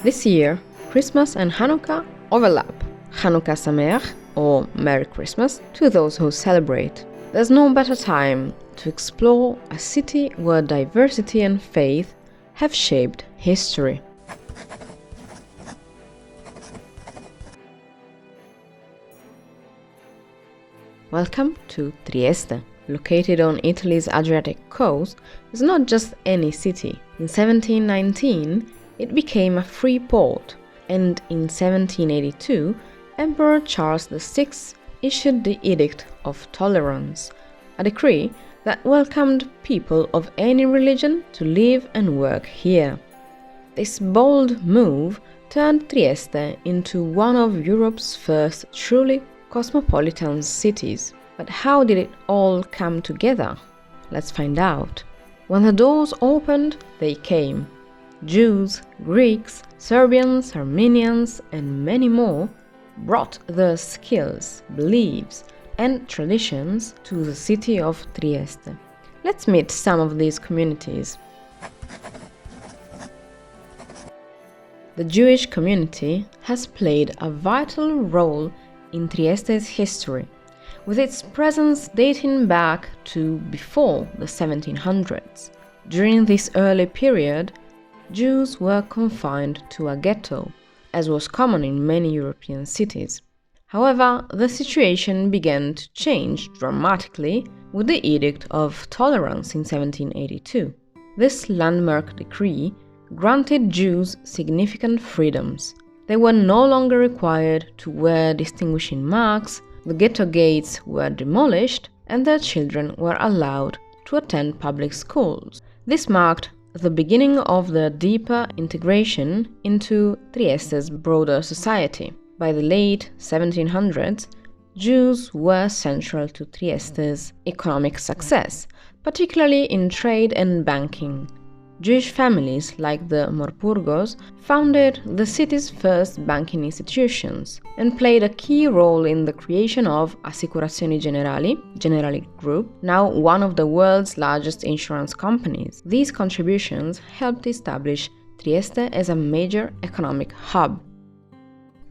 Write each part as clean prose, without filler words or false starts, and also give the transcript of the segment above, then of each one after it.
This year, Christmas and Hanukkah overlap. Hanukkah Sameach, or Merry Christmas, to those who celebrate. There's no better time to explore a city where diversity and faith have shaped history. Welcome to Trieste. Located on Italy's Adriatic coast, it's not just any city. In 1719, it became a free port, and in 1782, Emperor Charles VI issued the Edict of Tolerance, a decree that welcomed people of any religion to live and work here. This bold move turned Trieste into one of Europe's first truly cosmopolitan cities. But how did it all come together? Let's find out. When the doors opened, they came. Jews, Greeks, Serbians, Armenians, and many more brought their skills, beliefs, and traditions to the city of Trieste. Let's meet some of these communities. The Jewish community has played a vital role in Trieste's history, with its presence dating back to before the 1700s. During this early period, Jews were confined to a ghetto, as was common in many European cities. However, the situation began to change dramatically with the Edict of Tolerance in 1782. This landmark decree granted Jews significant freedoms. They were no longer required to wear distinguishing marks, the ghetto gates were demolished, and their children were allowed to attend public schools. This marked the beginning of their deeper integration into Trieste's broader society. By the late 1700s, Jews were central to Trieste's economic success, particularly in trade and banking. Jewish families like the Morpurgos founded the city's first banking institutions and played a key role in the creation of Assicurazioni Generali Group, now one of the world's largest insurance companies. These contributions helped establish Trieste as a major economic hub.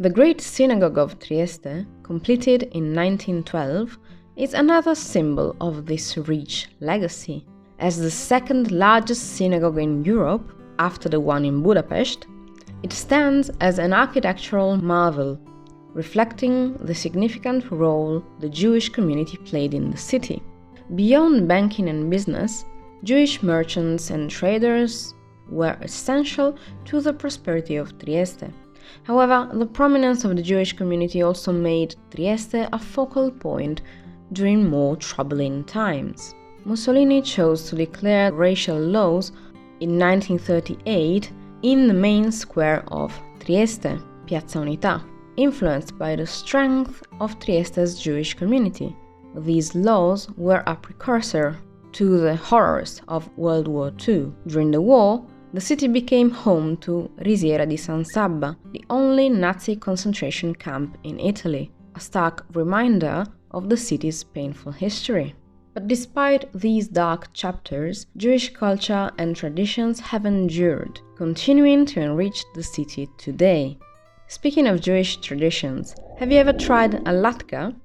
The Great Synagogue of Trieste, completed in 1912, is another symbol of this rich legacy. As the second largest synagogue in Europe, after the one in Budapest, it stands as an architectural marvel, reflecting the significant role the Jewish community played in the city. Beyond banking and business, Jewish merchants and traders were essential to the prosperity of Trieste. However, the prominence of the Jewish community also made Trieste a focal point during more troubling times. Mussolini chose to declare racial laws in 1938 in the main square of Trieste, Piazza Unità, influenced by the strength of Trieste's Jewish community. These laws were a precursor to the horrors of World War II. During the war, the city became home to Risiera di San Sabba, the only Nazi concentration camp in Italy, a stark reminder of the city's painful history. But despite these dark chapters, Jewish culture and traditions have endured, continuing to enrich the city today. Speaking of Jewish traditions, have you ever tried a latka?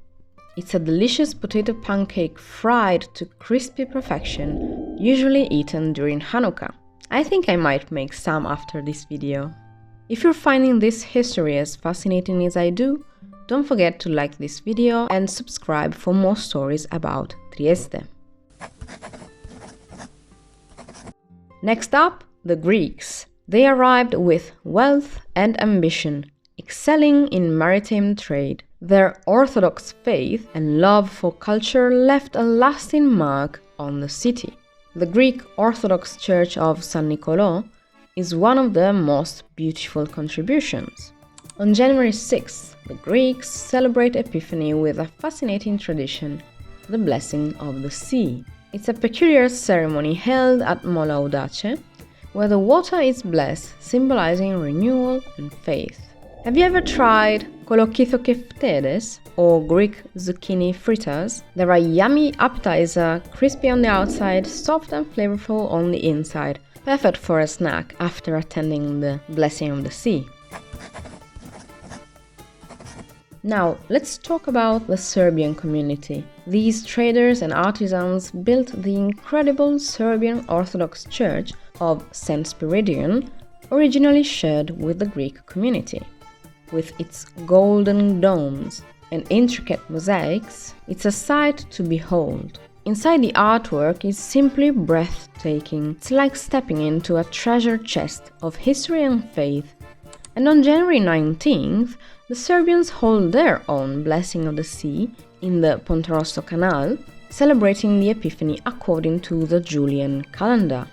It's a delicious potato pancake fried to crispy perfection, usually eaten during Hanukkah. I think I might make some after this video. If you're finding this history as fascinating as I do, don't forget to like this video and subscribe for more stories about Trieste. Next up, the Greeks. They arrived with wealth and ambition, excelling in maritime trade. Their orthodox faith and love for culture left a lasting mark on the city. The Greek Orthodox Church of San Nicolò is one of their most beautiful contributions. On January 6th, the Greeks celebrate Epiphany with a fascinating tradition, the blessing of the sea. It's a peculiar ceremony held at Mola Audace, where the water is blessed, symbolizing renewal and faith. Have you ever tried kolokythokeftedes or Greek zucchini fritters? They're a yummy appetizer, crispy on the outside, soft and flavorful on the inside, perfect for a snack after attending the Blessing of the Sea. Now, let's talk about the Serbian community. These traders and artisans built the incredible Serbian Orthodox Church of St. Spiridion, originally shared with the Greek community. With its golden domes and intricate mosaics, it's a sight to behold. Inside, the artwork is simply breathtaking. It's like stepping into a treasure chest of history and faith. And on January 19th, the Serbians hold their own Blessing of the Sea in the Ponte Rosso Canal, celebrating the Epiphany according to the Julian calendar.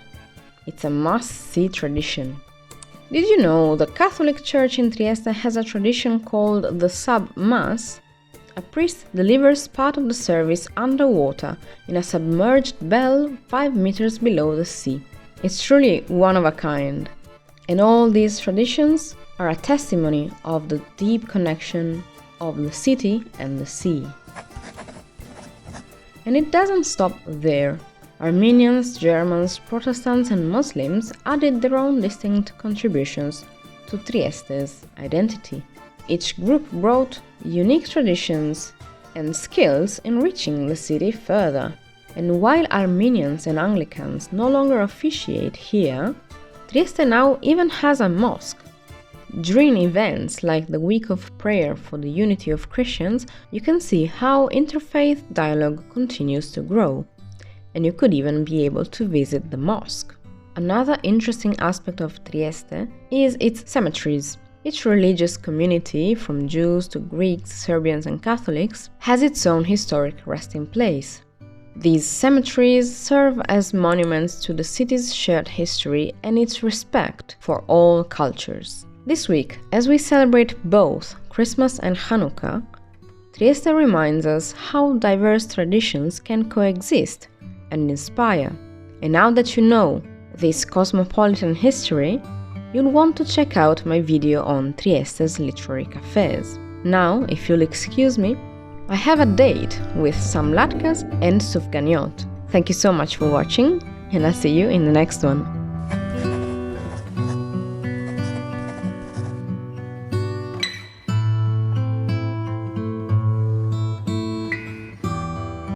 It's a must-see tradition. Did you know the Catholic Church in Trieste has a tradition called the Sub-Mass? A priest delivers part of the service underwater in a submerged bell 5 meters below the sea. It's truly one of a kind. And all these traditions are a testimony of the deep connection of the city and the sea. And it doesn't stop there. Armenians, Germans, Protestants and Muslims added their own distinct contributions to Trieste's identity. Each group brought unique traditions and skills, enriching the city further. And while Armenians and Anglicans no longer officiate here, Trieste now even has a mosque. During events like the Week of Prayer for the Unity of Christians, you can see how interfaith dialogue continues to grow. And you could even be able to visit the mosque. Another interesting aspect of Trieste is its cemeteries. Each religious community, from Jews to Greeks, Serbians and Catholics, has its own historic resting place. These cemeteries serve as monuments to the city's shared history and its respect for all cultures. This week, as we celebrate both Christmas and Hanukkah, Trieste reminds us how diverse traditions can coexist and inspire. And now that you know this cosmopolitan history, you'll want to check out my video on Trieste's literary cafes. Now, if you'll excuse me, I have a date with some latkes and sufganiot. Thank you so much for watching, and I'll see you in the next one.